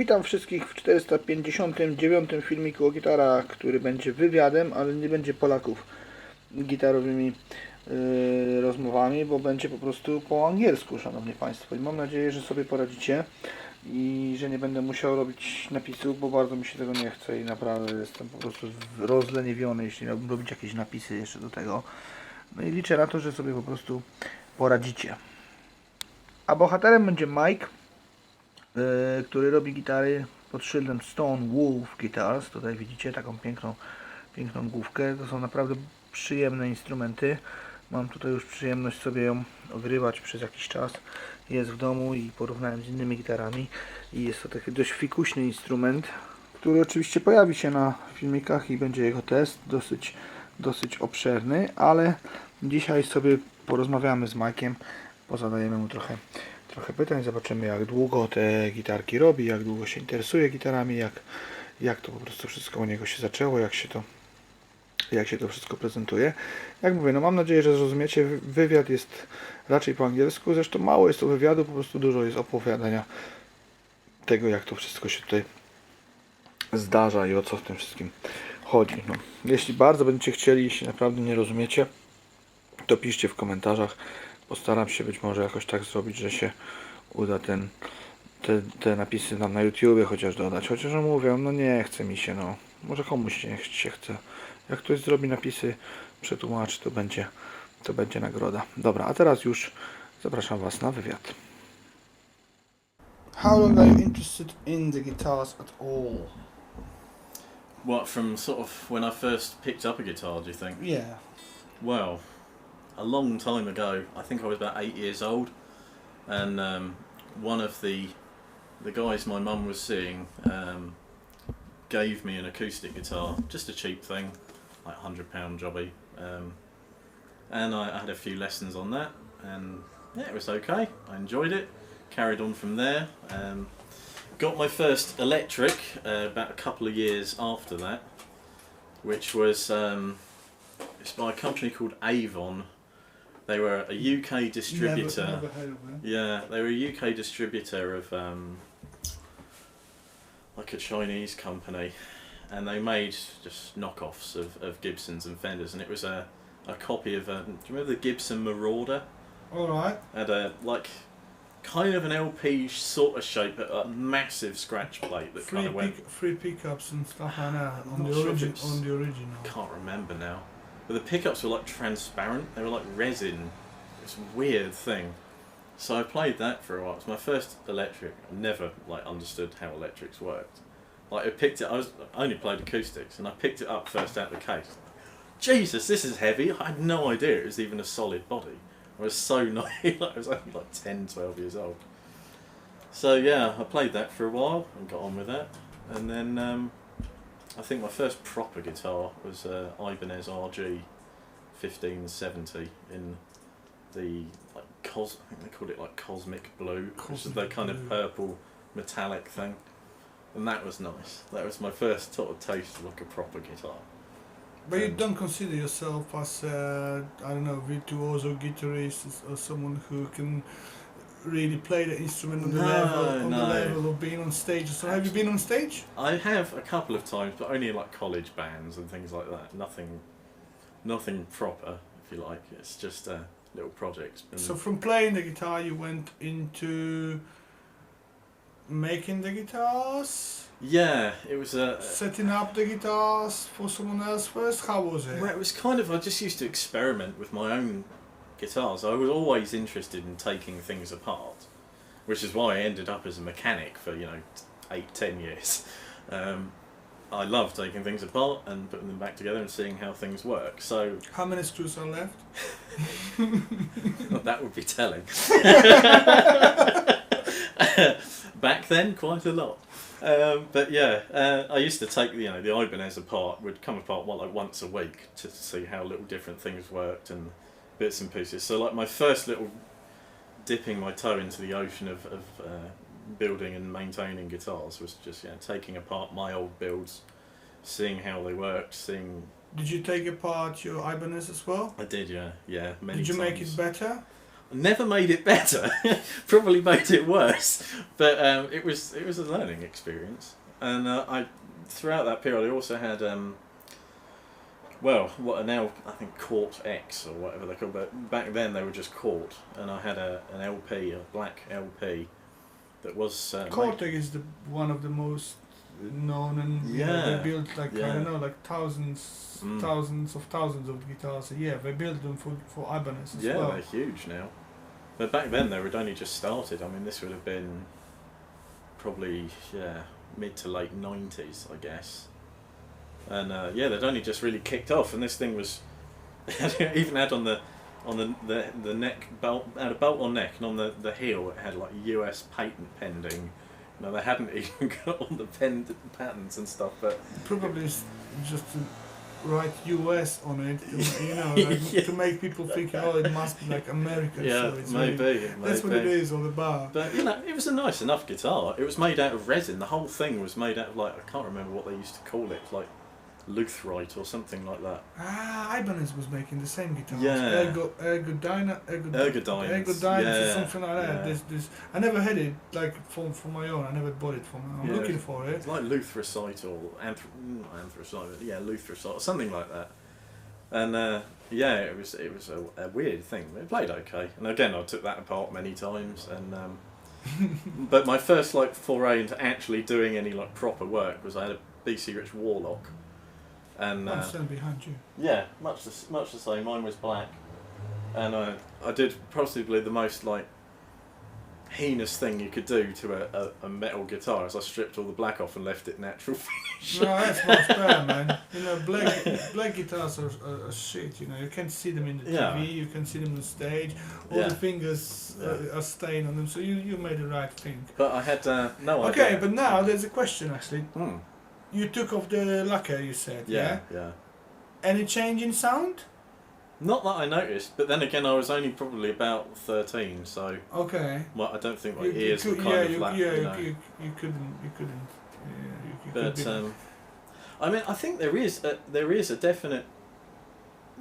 Witam wszystkich w 459 filmiku o gitarach, który będzie wywiadem, ale nie będzie Polaków gitarowymi rozmowami, bo będzie po prostu po angielsku, szanowni państwo. I mam nadzieję, że sobie poradzicie i że nie będę musiał robić napisów, bo bardzo mi się tego nie chce i naprawdę jestem po prostu rozleniwiony, jeśli miałbym robić jakieś napisy jeszcze do tego. No i liczę na to, że sobie po prostu poradzicie. A bohaterem będzie Mike, który robi gitary pod szyldem Stone Wolf Guitars. Tutaj widzicie taką piękną główkę. To są naprawdę przyjemne instrumenty. Mam tutaj już przyjemność sobie ją ogrywać przez jakiś czas. Jest w domu i porównałem z innymi gitarami. I jest to taki dość fikuśny instrument, który oczywiście pojawi się na filmikach i będzie jego test dosyć obszerny, ale dzisiaj sobie porozmawiamy z Mike'iem, pozadajemy mu trochę pytań, zobaczymy jak długo te gitarki robi, jak długo się interesuje gitarami, jak to po prostu wszystko u niego się zaczęło, jak się to wszystko prezentuje. Jak mówię, no mam nadzieję, że zrozumiecie, wywiad jest raczej po angielsku, zresztą mało jest to wywiadu, po prostu dużo jest opowiadania tego, jak to wszystko się tutaj zdarza i o co w tym wszystkim chodzi. No, jeśli bardzo będziecie chcieli, jeśli naprawdę nie rozumiecie, to piszcie w komentarzach. Postaram się być może jakoś tak zrobić, że się uda te napisy nam na YouTubie chociaż dodać. Chociaż mówię, no nie chce mi się, no. Może komuś się chce. Jak ktoś zrobi napisy, przetłumaczy, to będzie nagroda. Dobra, a teraz już zapraszam Was na wywiad. How long are you interested in the guitars at all? What, from sort of when I first picked up a guitar, do you think? Yeah. Well, a long time ago. I think I was about 8 years old, and one of the guys my mum was seeing gave me an acoustic guitar, just a cheap thing, like £100 jobby, and I had a few lessons on that, and yeah, it was okay. I enjoyed it. Carried on from there. Got my first electric about a couple of years after that, which was it's by a company called Avon. They were a UK distributor. Never heard of them. Yeah, they were a UK distributor of like a Chinese company, and they made just knockoffs of Gibsons and Fenders, and it was a copy of do you remember the Gibson Marauder? All right. Had a kind of an LP sort of shape, but a massive scratch plate that kind of went. Free pickups and stuff like that I'm not sure if it's- on the original. Can't remember now. But the pickups were like transparent. They were like resin. It's a weird thing. So I played that for a while. It was my first electric. I never understood how electrics worked. I picked it. I only played acoustics, and I picked it up first out of the case. Jesus, this is heavy. I had no idea it was even a solid body. I was so naive. I was only 10, 12 years old. So yeah, I played that for a while and got on with that. And then I think my first proper guitar was Ibanez RG 1570 in the I think they called it cosmic blue, which is the kind of purple metallic thing, and that was nice. That was my first sort of taste of a proper guitar. But you don't consider yourself as I don't know, virtuoso guitarist or someone who can really play the instrument on the level of being on stage. So have you been on stage? I have a couple of times, but only in college bands and things like that. Nothing proper, if you like. It's just little projects. So from playing the guitar you went into making the guitars? Yeah, it was Setting up the guitars for someone else first? How was it? Well, it was kind of, I just used to experiment with my own guitars. I was always interested in taking things apart, which is why I ended up as a mechanic for 8-10 years. I love taking things apart and putting them back together and seeing how things work. So How many screws are left? well, that would be telling. Back then, quite a lot. But yeah, I used to take the Ibanez apart. Would come apart once a week to see how little different things worked and bits and pieces. So my first little dipping my toe into the ocean of building and maintaining guitars was just taking apart my old builds, seeing how they worked, Did you take apart your Ibanez as well? I did, yeah, many Did you make times. it better? Never made it better. Probably made it worse. But it was a learning experience. And I throughout that period I also had what are now I think Court X or whatever they're called, but back then they were just Court, and I had an LP, a black LP that was Cortex is one of the most known, and you know, they build like I don't know, like thousands of guitars a year. They build them for Ibanez as well. Yeah, they're huge now. But back then they were only just started. I mean, this would have been probably mid to late 90s, I guess. And they'd only just really kicked off, and this thing was even had on the neck belt, had a bolt on neck, and on the heel it had like US patent pending. No, they hadn't even got all the patents and stuff, but probably just to write US on it, you know, like, to make people think, oh, it must be like American. Yeah, so it's maybe. Really, that's what it is all about. But you know, it was a nice enough guitar. It was made out of resin. The whole thing was made out of like, I can't remember what they used to call it, like Lutherite or something like that. Ibanez was making the same guitars. Yeah. Ergodyne yeah. or something like that. This I never had it like for my own. I never bought it for my own. I'm looking for it. It's like Luthericite or anthracite, Luthericite or something like that. And it was a weird thing. It played okay, and again I took that apart many times. And but my first like foray into actually doing any like proper work was I had a BC Rich Warlock. And I'm standing behind you. Yeah, much the same. Mine was black, and I did possibly the most like heinous thing you could do to a metal guitar, is I stripped all the black off and left it natural finish. No, that's much better, man. You know, black guitars are shit. You know, you can see them in the TV, you can see them on stage. All the fingers are stained on them. So you made the right thing. But I had no idea. Okay, but now there's a question actually. You took off the lacquer, you said, yeah? Yeah. Any change in sound? Not that I noticed, but then again I was only probably about 13, so... Okay. Well, I don't think my ears were kind of flat, you couldn't. But, I mean, I think there is a definite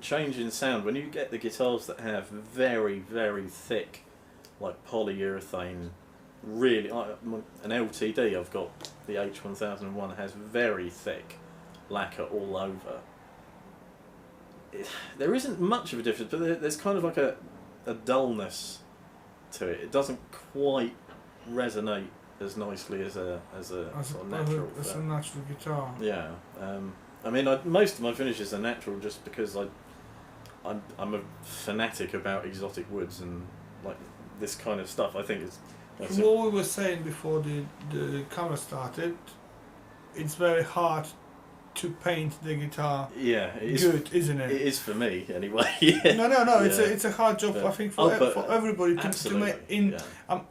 change in sound when you get the guitars that have very, very thick, like polyurethane. Really, an LTD I've got, the H1001, has very thick lacquer all over. There isn't much of a difference, but there's kind of like a dullness to it. It doesn't quite resonate as nicely as a sort of natural. As a natural guitar. Yeah, I mean, most of my finishes are natural just because I'm a fanatic about exotic woods and like this kind of stuff. I think it's. From what we were saying before the camera started, it's very hard to paint the guitar good, isn't it? It is for me, anyway. No. Yeah. It's a hard job, I think, for everybody to make.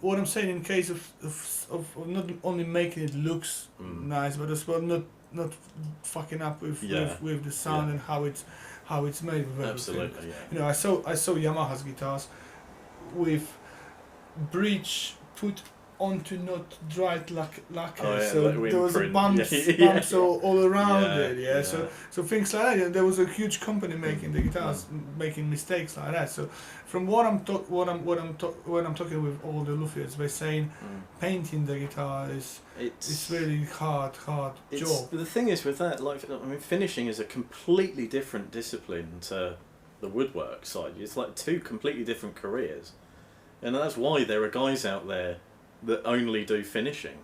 What I'm saying, in case of not only making it looks nice, but as well not fucking up with the sound and how it's made with everything. Absolutely, yeah. You know, I saw Yamaha's guitars with bridge put onto not dried lacquer, so there was bumps all around it. So things like that. There was a huge company making the guitars, making mistakes like that. So from what I'm talking with all the luthiers, they're saying painting the guitar it's really hard job. The thing is with that, like, I mean, finishing is a completely different discipline to the woodwork side. It's like two completely different careers. And that's why there are guys out there that only do finishing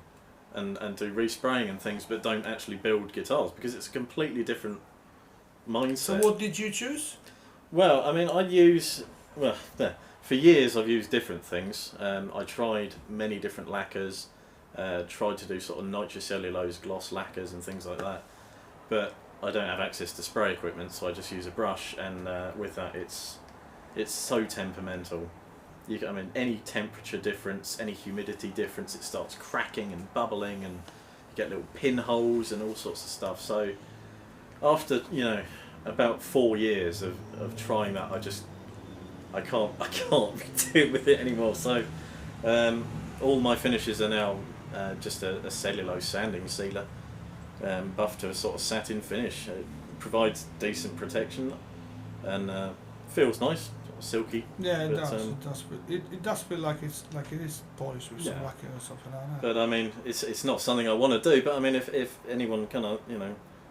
and do respraying and things, but don't actually build guitars, because it's a completely different mindset. So what did you choose? Well, I mean, for years I've used different things. I tried many different lacquers, tried to do sort of nitrocellulose gloss lacquers and things like that, but I don't have access to spray equipment, so I just use a brush, and with that it's so temperamental. I mean, any temperature difference, any humidity difference, it starts cracking and bubbling, and you get little pinholes and all sorts of stuff. So after, about 4 years of trying that, I can't deal with it anymore. So all my finishes are now just a cellulose sanding sealer, buffed to a sort of satin finish. It provides decent protection, and feels nice, sort of silky. Yeah, it but, does. It does. It does feel like it is polished with some Yeah. lacquer or something like that. But I mean, it's not something I want to do. But I mean, if anyone kind of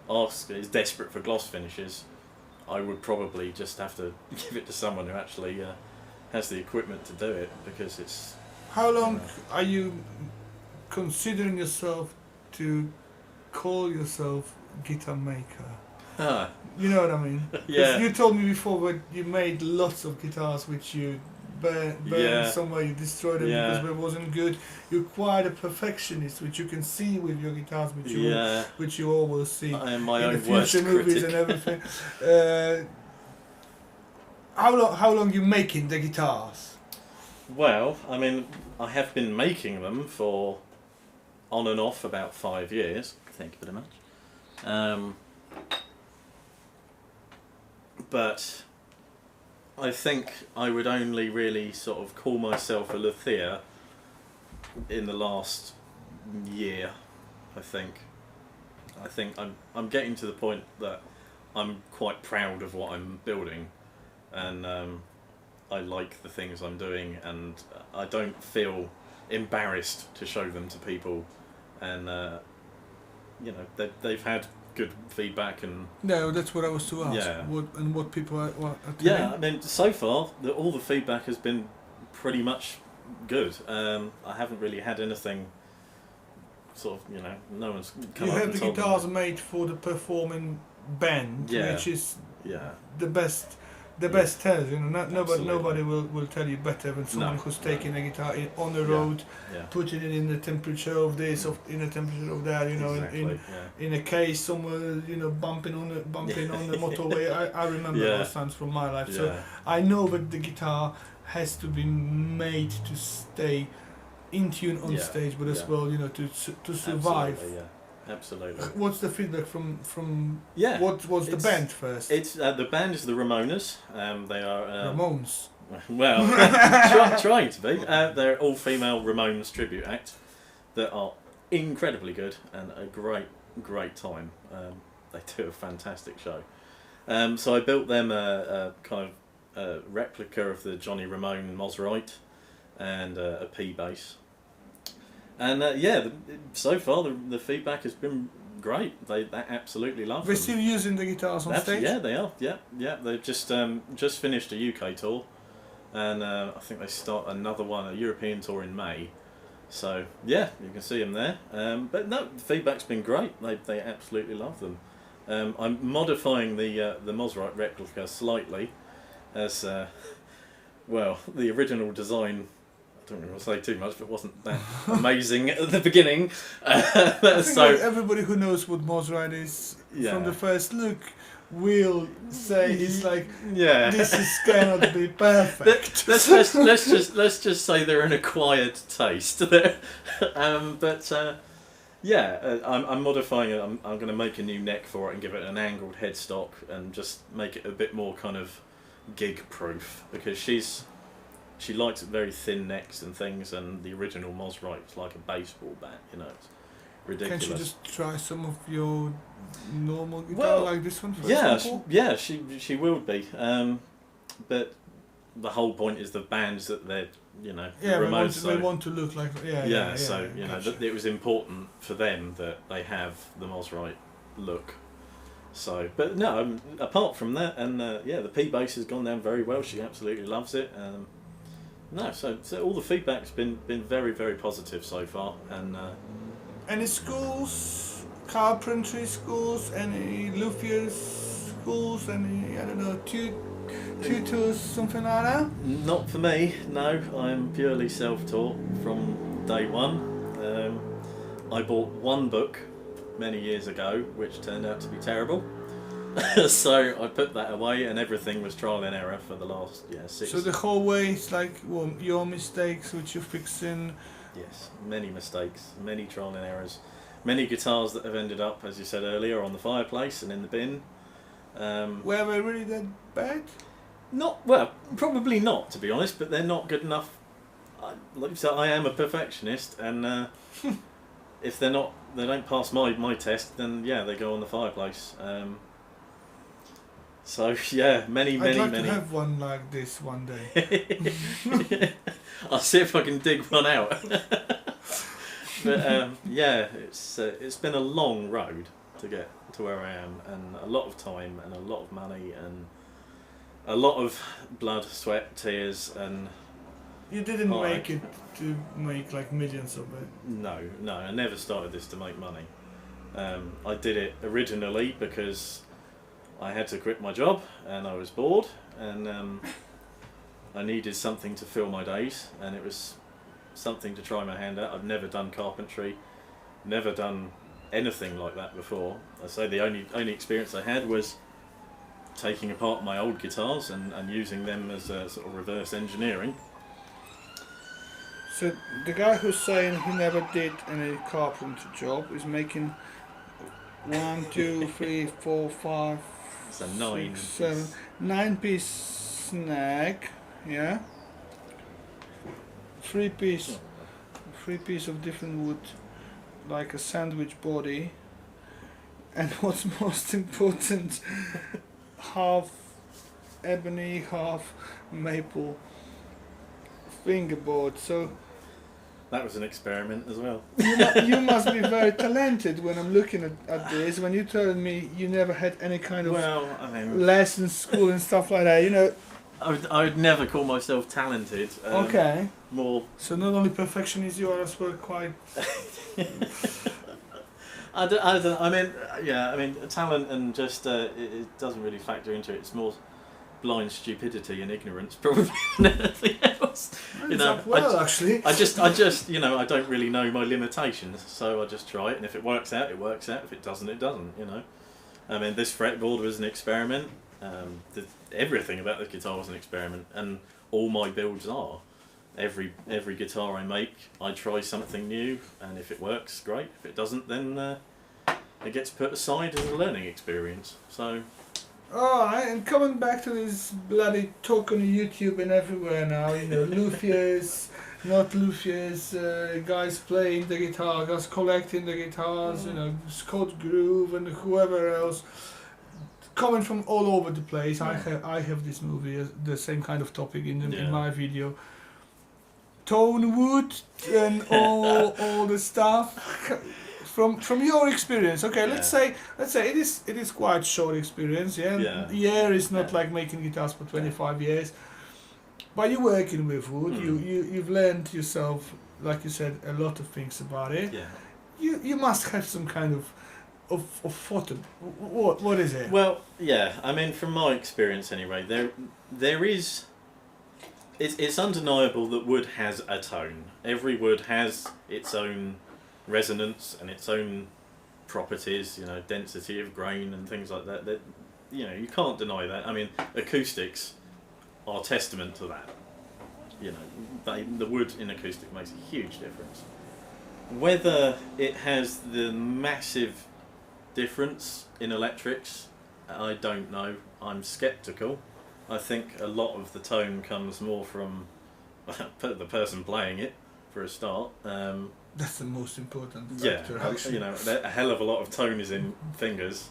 asks, is desperate for gloss finishes, I would probably just have to give it to someone who actually has the equipment to do it, because it's. How long are you considering yourself to call yourself guitar maker? Ah, You know what I mean? 'Cause yeah. You told me before that you made lots of guitars which you burned Yeah. somewhere, you destroyed them Yeah. because it wasn't good. You're quite a perfectionist, which you can see with your guitars, which you always see I am my in own the worst future movies critic. and everything. How long you making the guitars? Well, I mean, I have been making them for on and off about 5 years. Thank you very much. But I think I would only really sort of call myself a luthier in the last year. I think I'm getting to the point that I'm quite proud of what I'm building, and I like the things I'm doing, and I don't feel embarrassed to show them to people, and they've had good feedback, and No, that's what I was to ask. Yeah. What people are telling? yeah, I mean, so far all the feedback has been pretty much good. I haven't really had anything sort of, no one's come You up have and the told me. guitars made for the performing band, Yeah. which is Yeah, the best. The Yeah. best tells, nobody Absolutely. will tell you better than someone No, who's no. taking a guitar on the Yeah. road, yeah, putting it in the temperature of this, in the temperature of that, exactly. in a case somewhere, bumping on the motorway. I remember Yeah. those times from my life. Yeah, So yeah, I know that the guitar has to be made to stay in tune on Yeah. stage, but as Yeah. well, to survive. Absolutely, yeah, absolutely. What's the feedback from Yeah, what was the it's- band first? it's the band is the Ramonas. They are Ramones. well, trying to be. They're all female Ramones tribute act that are incredibly good and a great time. They do a fantastic show. So I built them a kind of replica of the Johnny Ramone Mosrite and a P bass. And so far the feedback has been great. They absolutely love They're them. still using the guitars on stage? Yeah, they are. Yeah. They've just finished a UK tour, and I think they start another one, a European tour in May. So yeah, you can see them there. But no, the feedback's been great. They absolutely love them. I'm modifying the Mosrite replica slightly, as the original design. I don't really want to say too much, but it wasn't that amazing at the beginning. I think So that everybody who knows what Mosrite is Yeah. from the first look will say it's like yeah. this is cannot be perfect. let's just say they're an acquired taste. I'm modifying it. I'm going to make a new neck for it and give it an angled headstock and just make it a bit more kind of gig proof, because she likes very thin necks and things, and the original Mosrite's like a baseball bat. It's ridiculous. Can't you just try some of your normal guitar Well, like this one, for Yeah, example? she will be. But the whole point is the bands that they're, Yeah, Ramones. they want to look like So gotcha. that it was important for them that they have the Mosrite look. So, but no, apart from that, and the P bass has gone down very well. She absolutely loves it. So all the feedback's been very, very positive so far, and Any schools, carpentry schools, any luthier schools, any tutors, something like that? not for me. No, I'm purely self-taught from day one. I bought one book many years ago, which turned out to be terrible. So I put that away, and everything was trial and error for the last 6. So the whole way it's like your mistakes which you're fixing. Yes, many mistakes, many trial and errors, many guitars that have ended up, as you said earlier, on the fireplace and in the bin. Were they really that bad? Probably not, to be honest, but they're not good enough. Like you said, I am a perfectionist, and if they don't pass my test, then they go on the fireplace. So yeah, many. I'd like to have one like this one day. I'll see if I can dig one out. But yeah, it's been a long road to get to where I am, and a lot of time, and a lot of money, and a lot of blood, sweat, tears, and. You didn't make it to make like millions of it. No, I never started this to make money. I did it originally because I had to quit my job and I was bored, and I needed something to fill my days, and it was something to try my hand at. I've never done carpentry, never done anything like that before. I say the only experience I had was taking apart my old guitars and using them as a sort of reverse engineering. So the guy who's saying he never did any carpentry job is making 1, 2, 3, 4, 5, It's a 9 6, 7, 9-piece snack, yeah. 3-piece of different wood, like a sandwich body, and what's most important, half ebony, half maple fingerboard. So that was an experiment as well. you must be very talented when I'm looking at this. When you told me you never had any kind of lessons, school and stuff like that, you know. I would never call myself talented. Okay. More. So not only perfectionist, you are as well quite. I don't. I mean, talent and just it doesn't really factor into it. It's more blind stupidity and ignorance, probably, than anything else. You know, actually. I just, you know, I don't really know my limitations, so I just try it, and if it works out, it works out. If it doesn't, it doesn't. You know, I mean, this fretboard was an experiment. Everything about the guitar was an experiment, and all my builds are. Every guitar I make, I try something new, and if it works, great. If it doesn't, then it gets put aside as a learning experience. So. Alright, and coming back to this bloody talk on YouTube and everywhere now, you know, luthiers, not luthiers, guys playing the guitar, guys collecting the guitars, you know, Scott Groove and whoever else, coming from all over the place. I have this movie, the same kind of topic in my video. Tone wood and all the stuff. From your experience, okay, let's say it is quite short experience, year is not like making guitars for 25 years, but you're working with wood, you've learned yourself, like you said, a lot of things about it. You must have some kind of photo. What is it? Well, yeah, I mean, from my experience anyway, there is. It's undeniable that wood has a tone. Every wood has its own resonance and its own properties, you know, density of grain and things like that. That, you know, you can't deny that. I mean, acoustics are testament to that. You know, the wood in acoustic makes a huge difference. Whether it has the massive difference in electrics, I don't know. I'm sceptical. I think a lot of the tone comes more from the person playing it, for a start. That's the most important factor, actually. You know, a hell of a lot of tone is in fingers.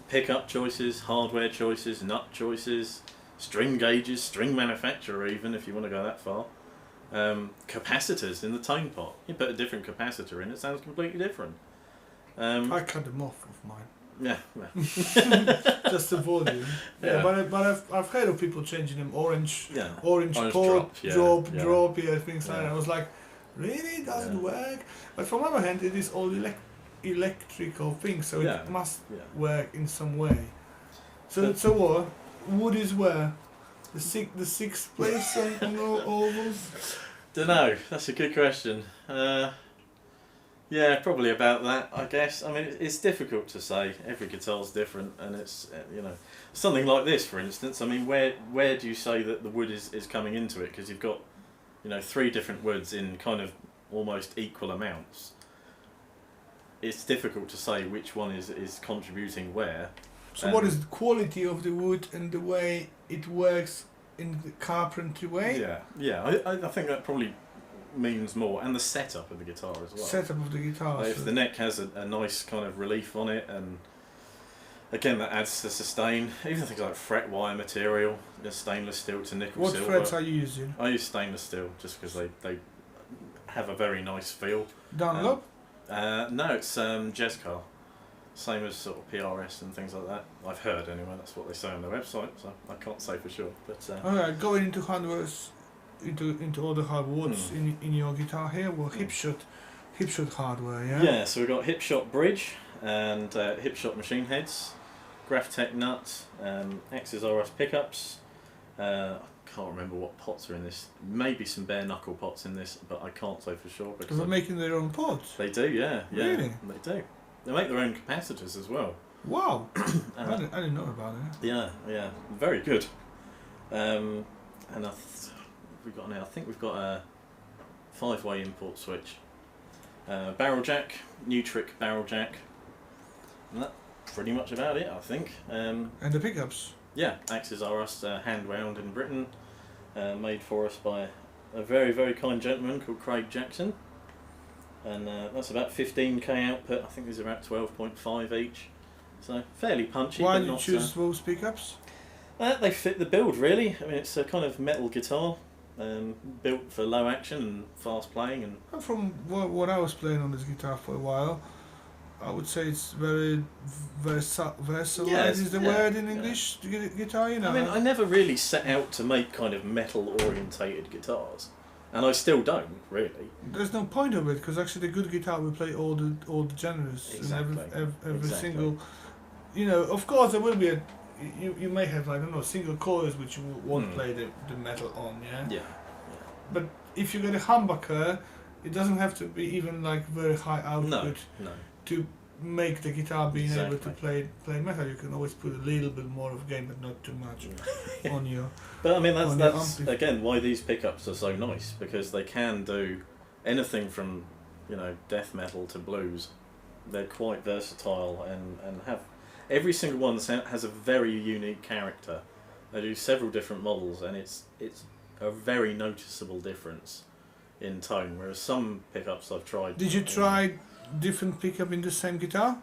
Pickup choices, hardware choices, nut choices, string gauges, string manufacturer even, if you want to go that far. Capacitors in the tone pot. You put a different capacitor in, it sounds completely different. I cut them off with mine. Yeah. Just the volume. But I've heard of people changing them orange port, drop, things like that. I was like, really? Does it work? But from other hand, it is all electrical things, so it must work in some way. So what? Wood is where? The sixth place on all those? Don't know. That's a good question. Yeah, probably about that, I guess. I mean, it's difficult to say. Every guitar's different, and it's, you know, something like this, for instance. I mean, where do you say that the wood is coming into it? Because you've got, you know, 3 different woods in kind of almost equal amounts. It's difficult to say which one is contributing where. So what is the quality of the wood and the way it works in the carpentry way? I think that probably means more, and the setup of the guitar as well. Setup of the guitar. Like if the neck has a nice kind of relief on it, and again, that adds to sustain. Even things like fret wire material, stainless steel to nickel What silver. frets are you using? I use stainless steel just because they have a very nice feel. Dunlop? No, it's Jezcar. Same as sort of PRS and things like that. I've heard anyway. That's what they say on their website, so I can't say for sure. But Alright, going into hardware, into all the hardware. What's in your guitar here? Well, hip shot hardware, yeah. yeah, so we've got hip shot bridge and hip shot machine heads, Graphtec nut, X's RS pickups. I can't remember what pots are in this. Maybe some bare knuckle pots in this, but I can't say for sure. Because they're making their own pots. They do, yeah. Really? They do. They make their own capacitors as well. Wow. I didn't know about it. Yeah, very good. And we've got now. I think we've got a 5-way import switch, barrel jack, Nutric barrel jack, and that's pretty much about it, I think. And the pickups. Yeah, Axis RS hand wound in Britain, made for us by a very, very kind gentleman called Craig Jackson. And that's about 15k output. I think these are about 12.5 each. So fairly punchy. Why but did you not, choose those pickups? they fit the build really. I mean, it's a kind of metal guitar, built for low action and fast playing. And From what I was playing on this guitar for a while, I would say it's very versatile. Yeah, Is the word in English? Guitar, you know. I mean, I never really set out to make kind of metal orientated guitars, and I still don't really. There's no point of it because actually the good guitar will play all the genres Exactly. and every Exactly. single. You know, of course there will be a. You may have, I don't know, single coils which you won't play the metal on, yeah. Yeah. But if you get a humbucker, it doesn't have to be even like very high output No. to make the guitar being able to Exactly. play metal. You can always put a little bit more of gain, but not too much on your. But I mean, On that's your ampli- again why these pickups are so nice, because they can do anything from, you know, death metal to blues. They're quite versatile and have every single one has a very unique character. They do several different models, and it's a very noticeable difference in tone. Whereas some pickups I've tried. Did you try different pickup in the same guitar?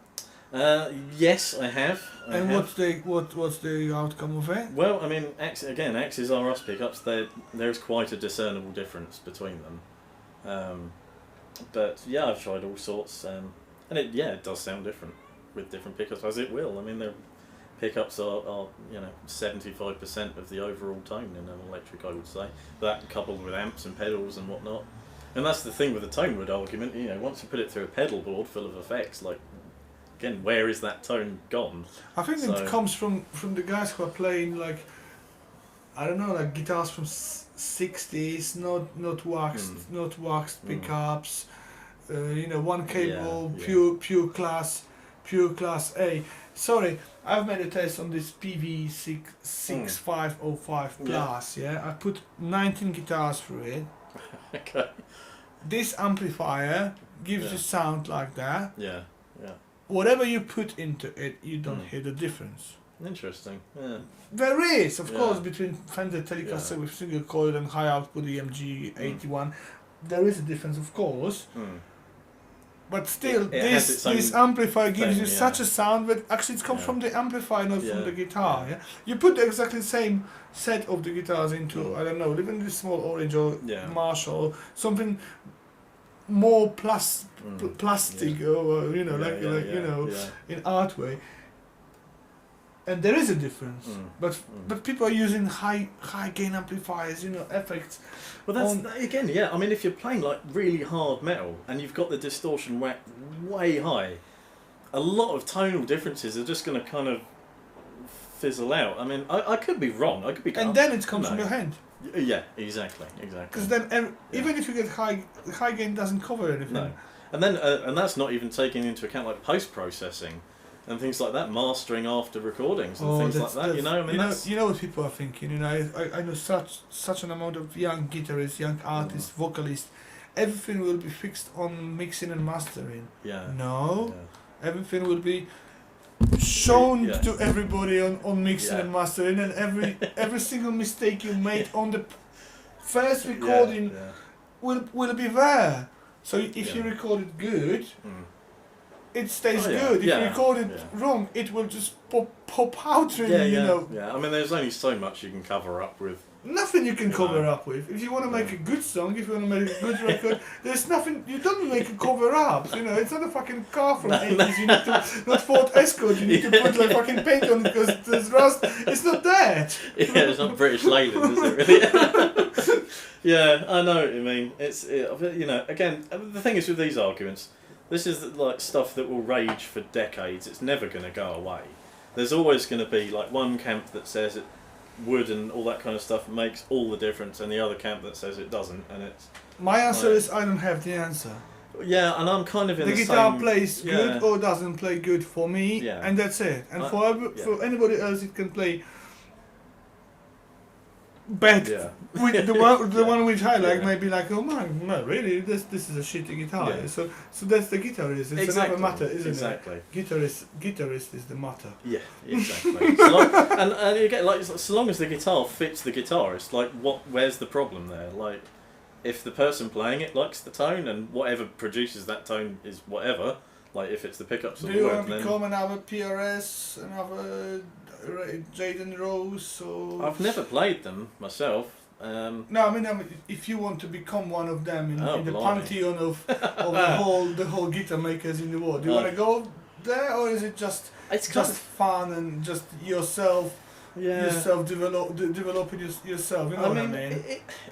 Yes, I have. And what's the outcome of it? Well, I mean, Axis RS pickups, there's quite a discernible difference between them. But yeah, I've tried all sorts, and it does sound different with different pickups, as it will. I mean, their pickups are 75% of the overall tone in an electric, I would say. That coupled with amps and pedals and whatnot. And that's the thing with the tone wood argument, you know, once you put it through a pedal board full of effects, like, again, where is that tone gone? I think So- it comes from the guys who are playing like, I don't know, like guitars from 60s, not waxed pickups, one cable, Yeah. pure class A. Sorry, I've made a test on this PV6505 Plus. Yeah, I put 19 guitars through it. Okay. This amplifier gives Yeah. you sound like that. Yeah. Whatever you put into it, you don't hear the difference. Interesting. Yeah. There is, of Yeah. course, between Fender Telecaster Yeah. with single coil and high output EMG 81. There is a difference, of course, but still, It has its this own amplifier gives thing, you yeah. such a sound that actually it comes Yeah. from the amplifier, not from Yeah. the guitar. Yeah? You put the exactly same set of the guitars into, I don't know, even this small Orange or Yeah. Marshall, something more plastic, or in art way. And there is a difference, but people are using high gain amplifiers, effects. Well, again, yeah. I mean, if you're playing like really hard metal and you've got the distortion whacked way high, a lot of tonal differences are just going to kind of fizzle out. I mean, I could be wrong. I could be. And then it comes from your hand. Yeah, exactly. Because then, even if you get high gain doesn't cover anything. No, and then and that's not even taking into account like post processing and things like that, mastering after recordings and things like that. I mean, you know what people are thinking. I know such an amount of young guitarists, young artists, vocalists. Everything will be fixed on mixing and mastering. Yeah. No, everything will be shown to everybody on mixing and mastering, and every single mistake you made on the first recording will be there. So if you record it good, it stays Oh, yeah. good. If Yeah, you record it yeah. wrong, it will just pop out really, Yeah, you yeah, know. yeah. I mean, there's only so much you can cover up with. Nothing you can You cover know. up with. If you want to make a good song, if you want to make a good record, there's nothing, you don't make a cover up, you know, it's not a fucking car from the 80s, you need to, not Ford Escort, you need to put like fucking paint on it because there's rust, it's not that. Yeah, it's not British Leyland, is it really? Yeah, I know what you mean. You know, again, the thing is with these arguments, this is like stuff that will rage for decades. It's never going to go away. There's always going to be like one camp that says it would and all that kind of stuff makes all the difference, and the other camp that says it doesn't, and it's... My answer Like- is I don't have the answer. Yeah, and I'm kind of in The the guitar same... plays yeah. good or doesn't play good for me, Yeah. and that's it. And I- for anybody else, it can play bad. Yeah. With the one which I like Yeah. may be like, oh man, no, really, this is a shitty guitar. Yeah. So that's the guitarist. It's another matter, isn't Exactly. it? Guitarist is the matter. Yeah, exactly. So long, and you get like so long as the guitar fits the guitarist, like where's the problem there? Like, if the person playing it likes the tone and whatever produces that tone is whatever. Like if it's the pickups Do or you the want word, to then become another PRS, another Jaden Rose, or? I've never played them myself. No, I mean, if you want to become one of them in the blimey. pantheon of the whole guitar makers in the world, do you Oh. want to go there, or is it just It's kind just fun and just yourself developing yourself? You know what I mean?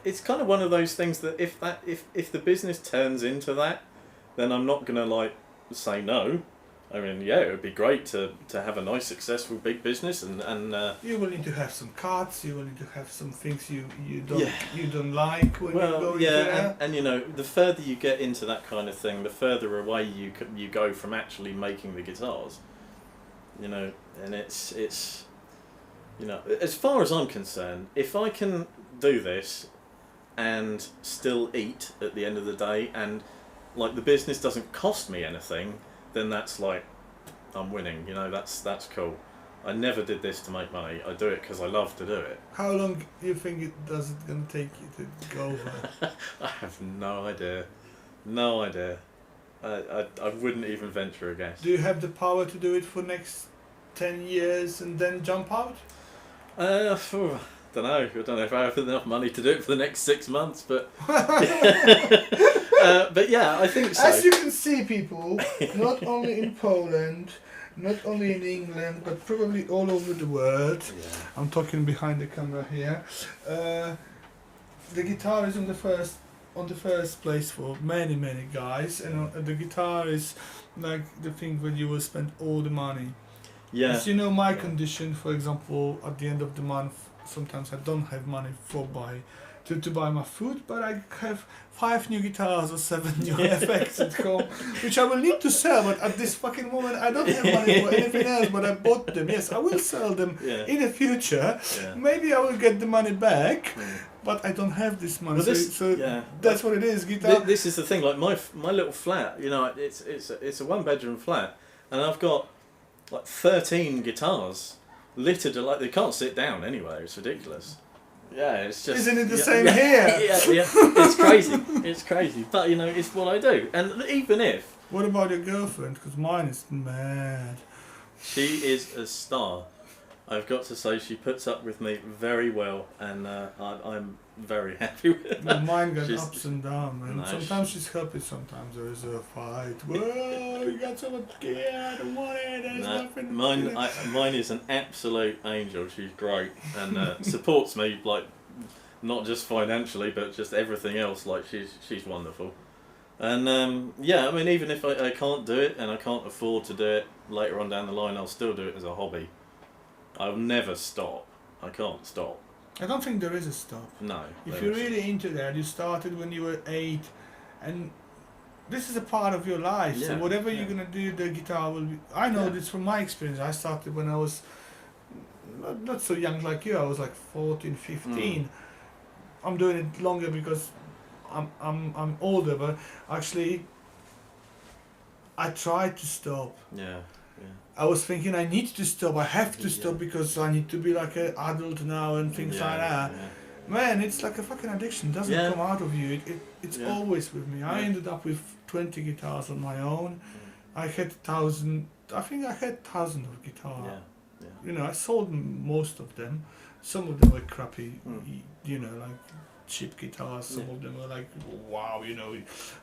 It's kind of one of those things that if the business turns into that, then I'm not gonna like say no. I mean, yeah, it would be great to have a nice, successful, big business, and You will need to have some cards. You will need to have some things you Yeah. don't like when you go well, into yeah, there. and you know, the further you get into that kind of thing, the further away you go from actually making the guitars. You know, and it's you know, as far as I'm concerned, if I can do this and still eat at the end of the day, and like the business doesn't cost me anything, then that's like I'm winning. You know, that's cool. I never did this to make money. I do it because I love to do it. How long do you think it gonna take you to go over? I have no idea. No idea. I wouldn't even venture a guess. Do you have the power to do it for next 10 years and then jump out? Don't know. I don't know if I have enough money to do it for the next 6 months, but but yeah, I think so. As you can see, people, not only in Poland, not only in England, but probably all over the world. Yeah. I'm talking behind the camera here. The guitar is on the first place for many guys, and the guitar is like the thing where you will spend all the money. Yeah. As you know, my condition, for example, at the end of the month, sometimes I don't have money to buy my food, but I have 5 new guitars or 7 new effects at home, which I will need to sell, but at this fucking moment I don't have money for anything else, but I bought them. Yes, I will sell them Yeah. in the future. Yeah. Maybe I will get the money back, Mm. but I don't have this money. Well, this- so yeah. that's what it is, guitar. This is the thing. Like my little flat, you know, it's a 1-bedroom flat, and I've got like 13 guitars littered. Like they can't sit down anywhere. It's ridiculous. Yeah, it's just. Isn't it the yeah, same yeah, here? Yeah, it's crazy. It's crazy. But you know, it's what I do. And even if What about your girlfriend? Because mine is mad. she is a star, I've got to say she puts up with me very well, and I'm very happy with her. Mine goes She's- ups and downs, and No, sometimes she's happy, sometimes there is a fight. Whoa, you got so much gear, I don't want it, there's No, nothing. mine is an absolute angel. She's great and supports me, like not just financially but just everything else. Like she's wonderful. And yeah, I mean, even if I can't do it and I can't afford to do it later on down the line, I'll still do it as a hobby. I'll never stop. I can't stop. I don't think there is a stop. No. If there you're isn't. really into that, you started when you were 8, and this is a part of your life. So Yeah, whatever yeah. you're gonna do, the guitar will be. I know Yeah. this from my experience. I started when I was not so young like you. I was like 14, 15. I'm doing it longer because I'm older, but actually I tried to stop. Yeah. I was thinking I need to stop. I have to Yeah. stop because I need to be like an adult now and things like that. Yeah. Man, it's like a fucking addiction. It doesn't Yeah. come out of you. It's Yeah. always with me. I Yeah. ended up with 20 guitars on my own. I had 1,000. I think I had 1,000 of guitar. Yeah. Yeah. You know, I sold most of them. Some of them were crappy, you know, like cheap guitars. Some of them were like, wow, you know,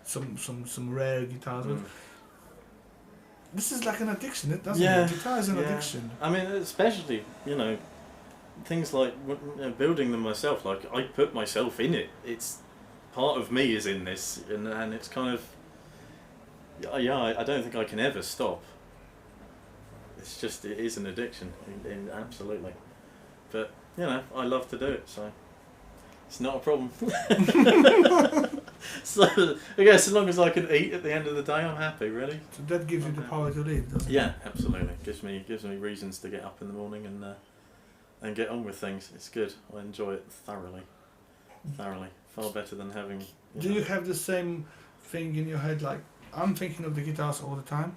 some rare guitars. But this is like an addiction, doesn't it? Guitar is an addiction. I mean, especially, you know, things like building them myself. Like, I put myself in it. It's part of me is in this, and it's kind of, I don't think I can ever stop. It's just, it is an addiction, absolutely. But, you know, I love to do it, so it's not a problem. So, I guess as long as I can eat at the end of the day, I'm happy, really. So that gives you the power to live, doesn't it? Yeah, absolutely. Gives me reasons to get up in the morning and get on with things. It's good. I enjoy it thoroughly. Far better than having... Do you have the same thing in your head, like, I'm thinking of the guitars all the time?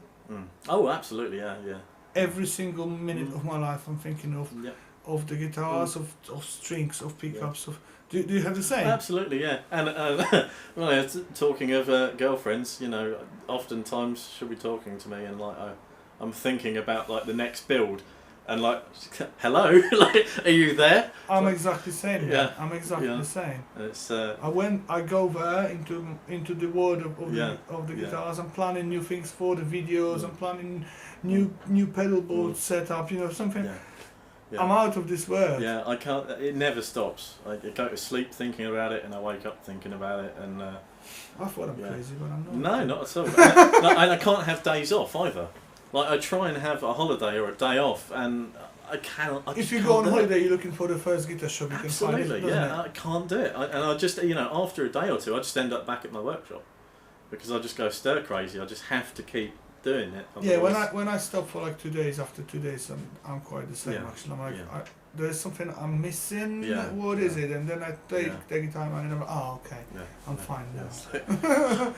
Oh, absolutely, yeah. Every single minute of my life I'm thinking of the guitars, of strings, of pickups, of... Do you have the same? Absolutely, yeah. And well, talking of girlfriends, you know, oftentimes she'll be talking to me and like I'm thinking about like the next build, and like, hello, like, are you there? I'm exactly the same. Yeah. I'm exactly the same. It's I go there into the world of the guitars. I'm planning new things for the videos. I'm planning new pedal board setup. You know, something. Yeah. I'm out of this world. Yeah, I can't. It never stops. I go to sleep thinking about it, and I wake up thinking about it, and. I thought I'm crazy, but I'm not. No, not at all. And I can't have days off either. Like, I try and have a holiday or a day off, and I can't. If you go on holiday, you're looking for the first guitar shop you can find. Absolutely, yeah. I can't do it. And I just, you know, after a day or two, I just end up back at my workshop because I just go stir crazy. I just have to keep doing it. Yeah, when I stop for like 2 days, after 2 days, I'm quite the same actually. I'm like, there's something I'm missing. What is it? And then I take time and I'm like, okay, I'm fine now.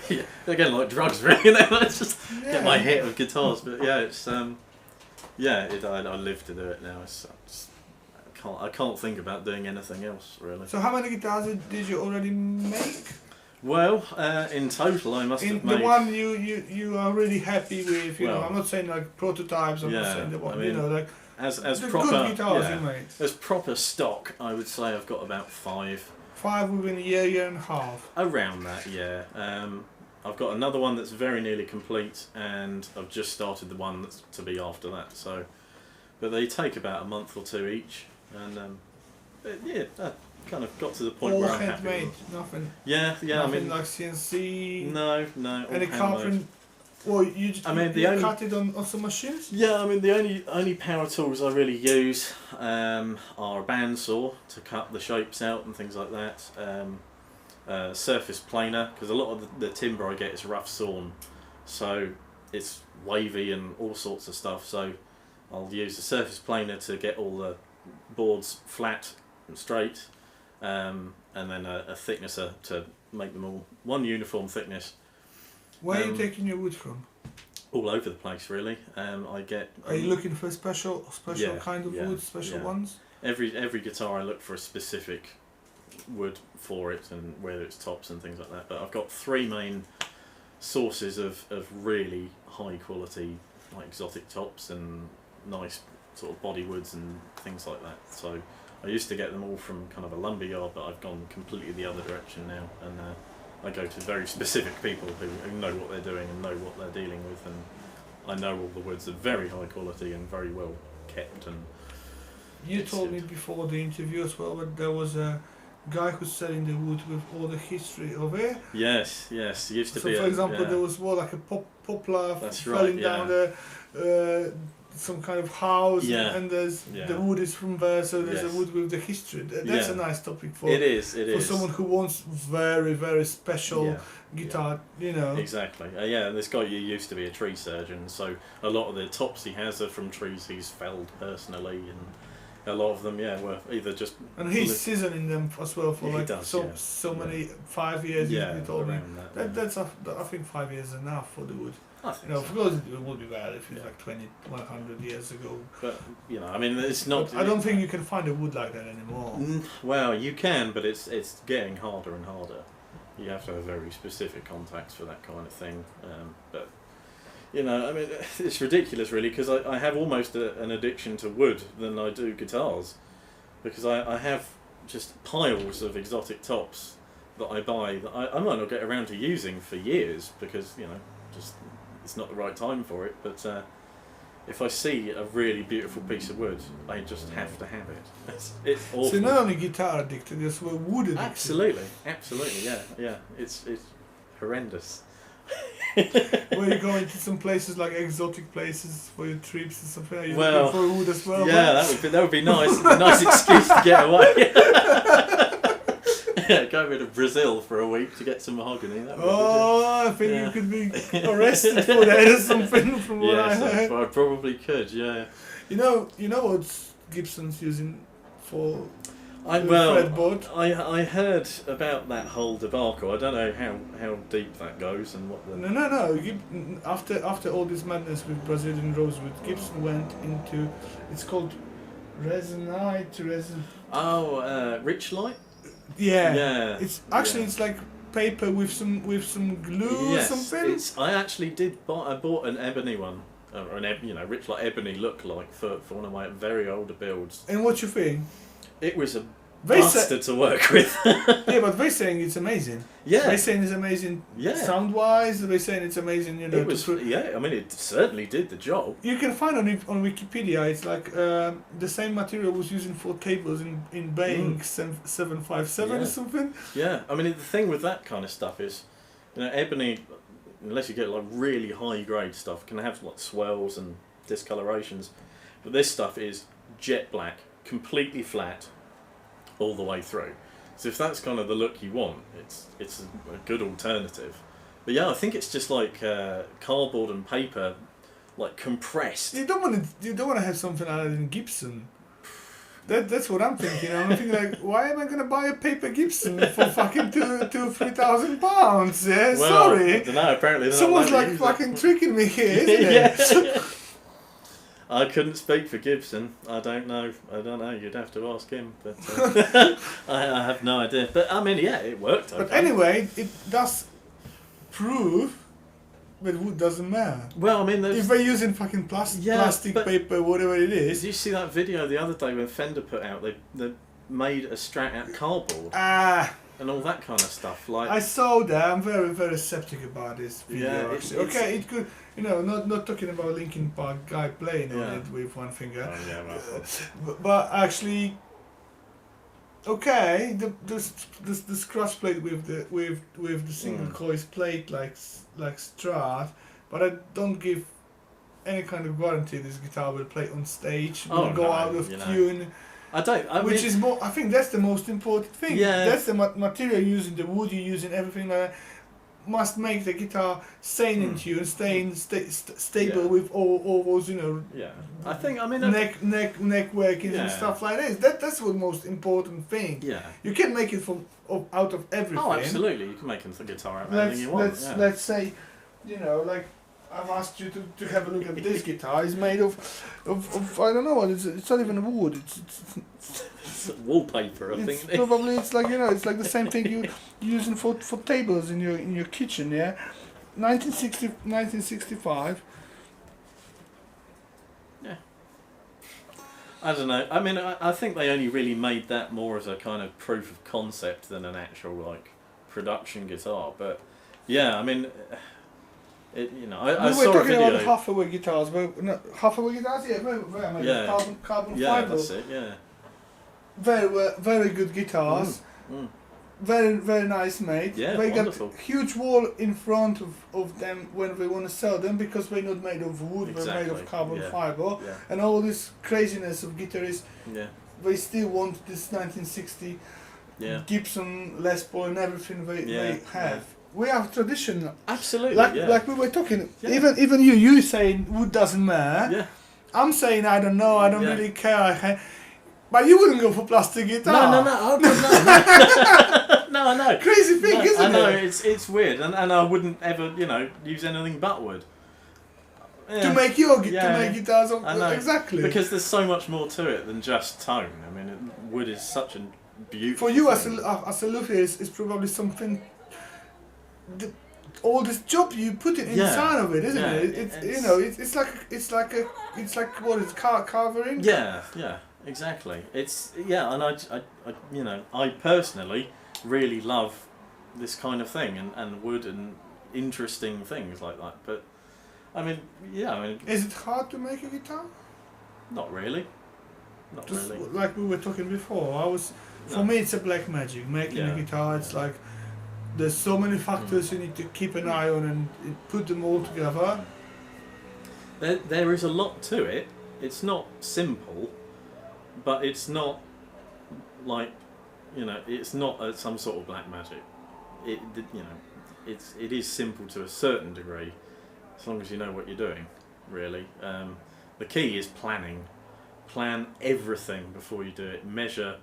Again, like drugs, really. You know, it's just get my hit of guitars. But yeah, it's I live to do it now. I can't think about doing anything else really. So how many guitars did you already make? Well, in total, I must have made... The one you are really happy with, you know, I'm not saying like prototypes, I'm not saying the one, you know, like... As the proper, good guitars you made. As proper stock, I would say I've got about 5. 5 within a year and a half? Around that, yeah. I've got another one that's very nearly complete, and I've just started the one that's to be after that, so... But they take about a month or 2 each, and kind of got to the point where I'm happy with handmade, nothing. Yeah, nothing, I mean, like CNC. No. Any carpentry. Well, you cut it on some machines. Yeah, I mean the only power tools I really use are a bandsaw to cut the shapes out and things like that. Surface planer, because a lot of the timber I get is rough sawn, so it's wavy and all sorts of stuff. So I'll use a surface planer to get all the boards flat and straight. And then a thicknesser to make them all one uniform thickness. Where are you taking your wood from? All over the place, really. I get. Are you looking for special kind of wood, special ones? Every guitar I look for a specific wood for it, and whether it's tops and things like that. But I've got 3 main sources of really high quality, like exotic tops and nice sort of body woods and things like that. So. I used to get them all from kind of a lumber yard, but I've gone completely the other direction now, and I go to very specific people who know what they're doing and know what they're dealing with, and I know all the woods are very high quality and very well kept. And you told me before the interview as well that there was a guy who's selling the wood with all the history of it. Yes, used to be. So, for example, there was more like a poplar falling down there. Some kind of house, and there's the wood is from there, so there's a wood with the history. That's a nice topic for someone who wants very, very special guitar, you know. Exactly. And this guy used to be a tree surgeon, so a lot of the tops he has are from trees he's felled personally, and a lot of them, were either just... And he's seasoning them as well for so many, 5 years, you told me. That's I think 5 years is enough for the wood. I think of course it would be bad if it's like 100 years ago. But, I mean, it's not... I don't think you can find a wood like that anymore. Well, you can, but it's getting harder and harder. You have to have very specific contacts for that kind of thing. But, You know, I mean, it's ridiculous, really, because I have almost an addiction to wood than I do guitars, because I have just piles of exotic tops that I buy that I might not get around to using for years because, you know, just it's not the right time for it. But if I see a really beautiful piece of wood, I just have to have it. It's awful. So you're not only guitar addicted, you're also wood addicted. Absolutely, yeah. It's horrendous. Were you going to some places like exotic places for your trips and something? Are you Well, looking for wood as well? Yeah, that would be nice. A nice excuse to get away. Yeah, go over to Brazil for a week to get some mahogany. That would be I think you could be arrested for that or something. From what I heard. I probably could. Yeah. You know what Gibson's using for Well, fretboard? I heard about that whole debacle. I don't know how deep that goes and what the... No. After all this madness with Brazilian rosewood, Gibson went into, it's called resin. Oh, Rich Light? Yeah. Yeah. It's actually it's like paper with some glue or something. I actually did I bought an ebony one, or Rich Light ebony look-like for one of my very older builds. And what you think? It was a bastard to work with. Yeah, but they're saying it's amazing. Yeah. They're saying it's amazing sound-wise. They're saying it's amazing, you know. I mean, it certainly did the job. You can find on Wikipedia, it's like the same material was used for cables in Boeing 757 or something. Yeah, I mean, the thing with that kind of stuff is, you know, ebony, unless you get like really high-grade stuff, can have like swells and discolorations. But this stuff is jet black, completely flat, all the way through. So if that's kind of the look you want, it's a good alternative. But yeah, I think it's just like cardboard and paper, like compressed. You don't want to have something other than Gibson. That's what I'm thinking. I'm thinking like, why am I gonna buy a paper Gibson for fucking £3,000? Yeah, Well, sorry. I don't know. Apparently, someone's like fucking tricking me here, isn't it? I couldn't speak for Gibson. I don't know. You'd have to ask him. But I have no idea. But I mean, yeah, it worked. Okay. But anyway, it does prove that wood doesn't matter. Well, I mean, if they're using fucking plastic paper, whatever it is. Did you see that video the other day when Fender put out? They made a Strat out of cardboard. And all that kind of stuff. Like I saw that. I'm very, very skeptic about this video. Yeah, okay, it could, you know, not talking about Linkin Park guy playing on it with one finger. Oh, yeah, right. But actually, okay, the scratch plate with the single coils plate like Strat, but I don't give any kind of guarantee this guitar will play on stage, will go out of tune. I think that's the most important thing. Yeah. That's the material using the wood you're using, everything like that, must make the guitar staying in tune, stable with all those, you know. Yeah. I think, I mean, neck workings and stuff like this. That's the most important thing. Yeah. You can make it out of everything. Oh, absolutely. You can make a guitar out of anything you want. Let's say, you know, like I've asked you to have a look at this guitar. It's made of I don't know what it's not even wood. It's wallpaper, I think. Probably it's like, you know, it's like the same thing you're using for tables in your kitchen. Yeah, 1965. Yeah. I don't know. I mean, I think they only really made that more as a kind of proof of concept than an actual like production guitar. But yeah, I mean. I saw a video. About Hathaway guitars, but no, Hathaway guitars, carbon fiber. Yeah, that's it. Yeah. Very good guitars. Very, very nice made. Yeah, they wonderful. got huge wall in front of them when they want to sell them because they're not made of wood, they're made of carbon fiber. Yeah. And all this craziness of guitarists, they still want this 1960 Gibson Les Paul and everything they have. We have tradition. Absolutely. Like we were talking. Yeah. Even you saying wood doesn't matter. Yeah. I'm saying I don't know. I don't really care. But you wouldn't go for plastic guitar. No. Oh, no, I know. Crazy thing, isn't it? I know. It's weird, and I wouldn't ever, use anything but wood. Yeah. To make guitars. I know. Exactly. Because there's so much more to it than just tone. I mean, wood is such a beautiful. For you thing. as a luthier, it's probably something. all this job you put it Yeah. inside of it, isn't Yeah, it? It's you know, it's like what is carving? Yeah, yeah, exactly. It's and I personally really love this kind of thing and wood and interesting things like that. But I mean, Is it hard to make a guitar? not really. Not Just really. like we were talking before, for me it's a black magic. Making a guitar, it's like there's so many factors you need to keep an eye on and put them all together. There is a lot to it. It's not simple, but it's not like it's not some sort of black magic. It is simple to a certain degree, as long as you know what you're doing. Really, the key is planning. Plan everything before you do it. Measure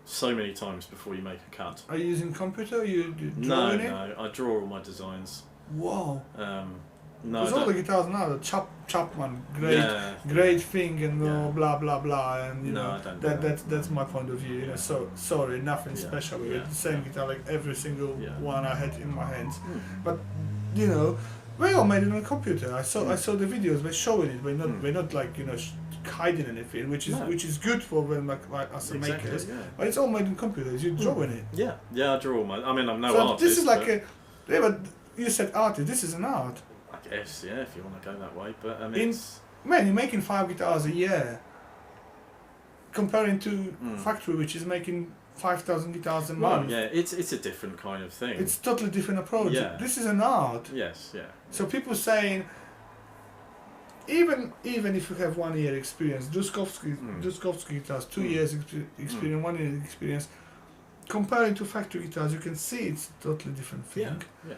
so many times before you make a cut. Are you using computer? Are you No, drawing it? I draw all my designs. Wow. No, Because all the guitars now, the Chapman, great thing, and blah blah blah, and I don't do that. that's my point of view. You know, so sorry, nothing special with it. The same guitar like every single one I had in my hands, but we all made it on a computer. I saw the videos. We're showing it. We're not like hiding anything, which is good for when like us makers. Yeah. But it's all made in computers. You're drawing it. Yeah, I draw all my. I mean, I'm no So artist. this is like but but you said artist. This is an art. I guess, if you want to go that way. But I mean, Man, you're making 5 guitars a year. Comparing to factory, which is making 5,000 guitars a month. Yeah, it's a different kind of thing. It's totally different approach. Yeah. This is an art. Yes, yeah. So people saying, even if you have 1 year experience, Duskowski guitars, 2 years experience, 1 year experience, comparing to factory guitars, you can see it's a totally different thing. Yeah.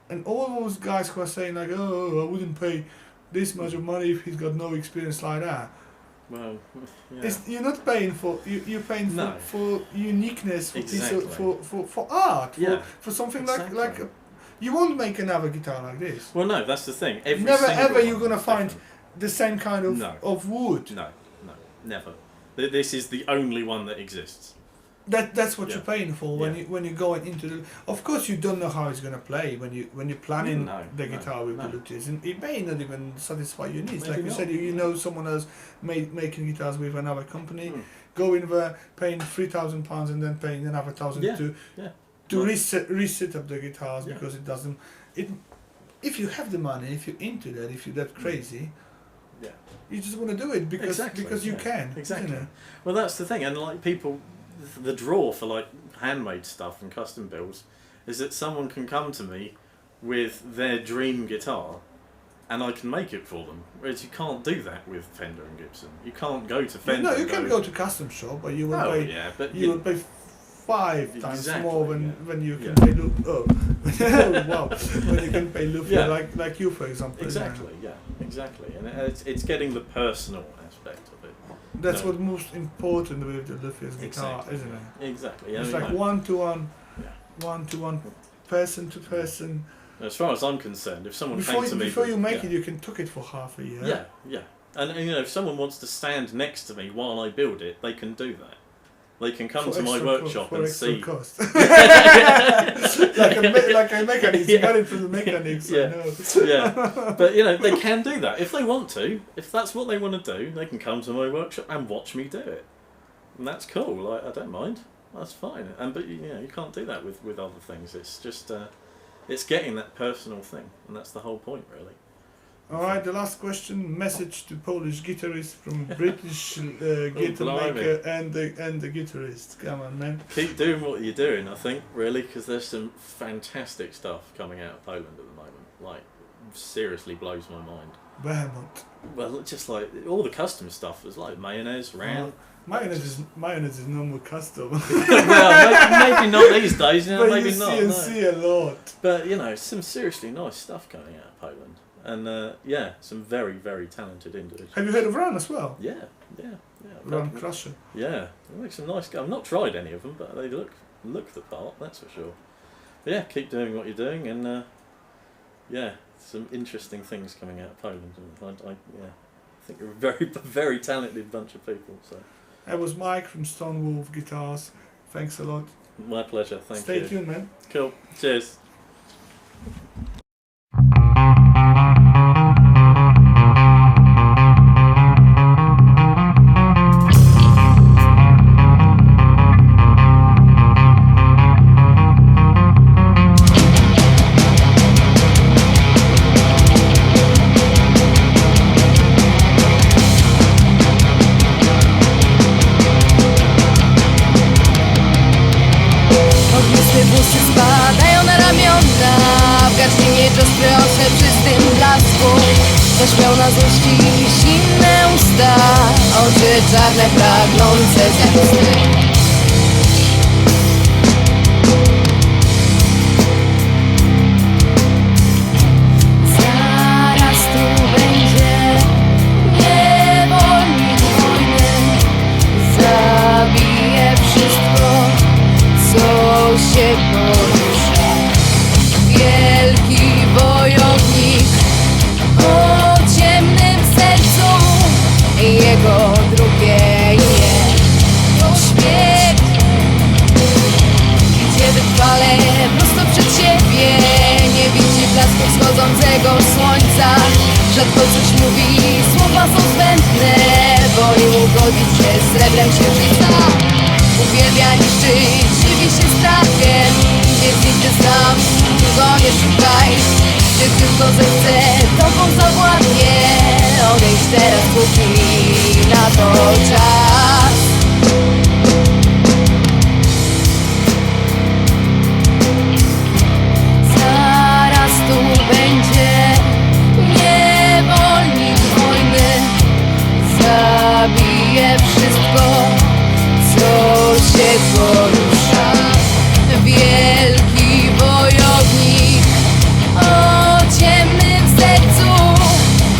And all those guys who are saying like, oh, I wouldn't pay this much of money if he's got no experience like that. Well, yeah. You're not paying for you're paying for uniqueness, for Exactly. for art, for something Exactly. like you won't make another guitar like this. Well, no, that's the thing. Every Never single ever one you're gonna is find different. the same kind of wood. No, never. This is the only one that exists. That's what you're paying for when you're going into the. Of course, you don't know how it's gonna play when you're planning the guitar with Bluetooth, and it may not even satisfy your needs. Maybe like you not. said, you know someone else making guitars with another company, going there, paying £3,000 and then paying another $1,000 to reset up the guitars because it doesn't. If you have the money, if you're into that, if you're that crazy. Yeah. You just want to do it because you can. Exactly. Isn't it? Well, that's the thing, and like people, the draw for like handmade stuff and custom builds is that someone can come to me with their dream guitar, and I can make it for them. Whereas you can't do that with Fender and Gibson. You can't go to Fender. No, you and can go to custom shop, but you will pay. Yeah, but You will pay 5 times Exactly, more when you can pay wow, when you can pay Luffy like you, for example. Exactly, exactly, and it's getting the personal aspect of it. That's what's most important with the Luffy's guitar, Exactly, isn't it? Exactly. It's I like mean, one-to-one, person to person. as far as I'm concerned, if someone came to me Before you make it, you can took it for half a year. Yeah. And if someone wants to stand next to me while I build it, they can do that. They can come to my workshop and see. Cost. like a mechanic, you got it from the mechanics. But they can do that if they want to. If that's what they want to do, they can come to my workshop and watch me do it, and that's cool. Like, I don't mind. That's fine. But you can't do that with other things. It's just it's getting that personal thing, and that's the whole point, really. All right, the last question: message to Polish guitarist from British guitar maker and the guitarist. Come on, man. Keep doing what you're doing, I think, really, because there's some fantastic stuff coming out of Poland at the moment. Like, seriously blows my mind. Behemoth. Well, just like all the custom stuff is like mayonnaise, round. Mayonnaise is normal custom. Well, maybe not these days. But maybe you not. see a lot. But some seriously nice stuff coming out of Poland. And some very, very talented individuals. Have you heard of Ron as well? Yeah. Ron Crusher. Yeah, they make some nice. I've not tried any of them, but they look the part. That's for sure. But yeah, keep doing what you're doing, and some interesting things coming out of Poland. And I think you're a very, very talented bunch of people. So That was Mike from Stone Wolf Guitars. Thanks a lot. my pleasure. Thank you. Stay tuned, man. Cool. Cheers. Ognisty włosy spadają na ramiona, w garści miecz ostry ostrze przy tym blasku. Zaśmiał na złości silne usta, oczy czarne pragnące zemsty. Zaraz tu będzie niewolnik wojny, zabije wszystko, co się porusza. Wielki wojownik o ciemnym sercu, jego drugie imię to śmierć. Idzie wytrwale prosto przed siebie, nie widzi blasku wschodzącego słońca. Rzadko coś mówi, słowa są zbędne, woli ugodzić się srebrem księżyca. Uwielbia niszczyć, żywi się strachem, więc nigdy sam go nie szukaj. Gdy tylko zechce, tobą zawładnie, odejdź teraz, póki na to czas. Zaraz tu będzie niewolnik wojny, zabije wszystko, co się porusza. Wielki wojownik o ciemnym sercu,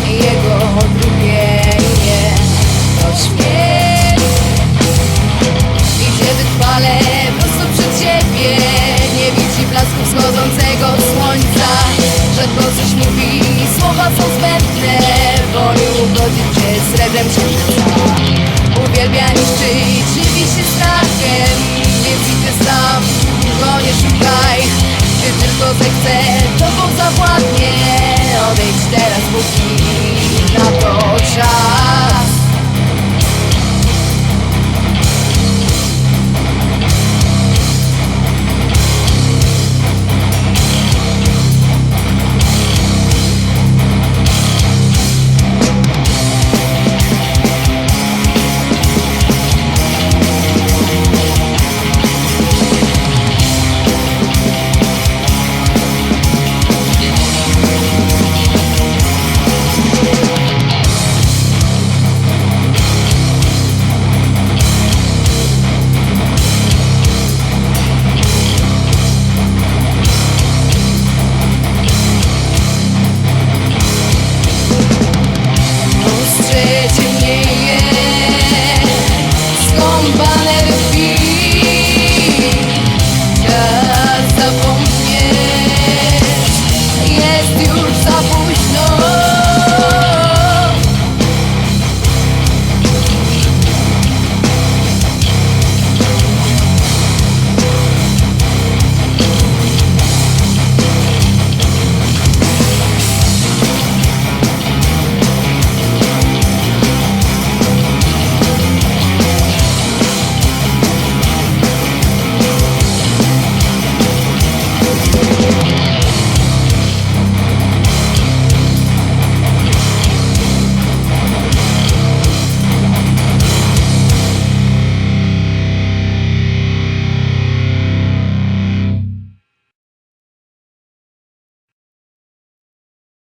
jego drugie imię to śmierć. Idzie wytrwale prosto przed siebie, nie widzi blasku wschodzącego słońca. Rzadko coś mówi, słowa są zbędne, woli ugodzić się srebrem księżyca. Uwielbia niszczyć, żywi się strachem, więc i ty sam go nie szukaj. Gdy tylko zechce,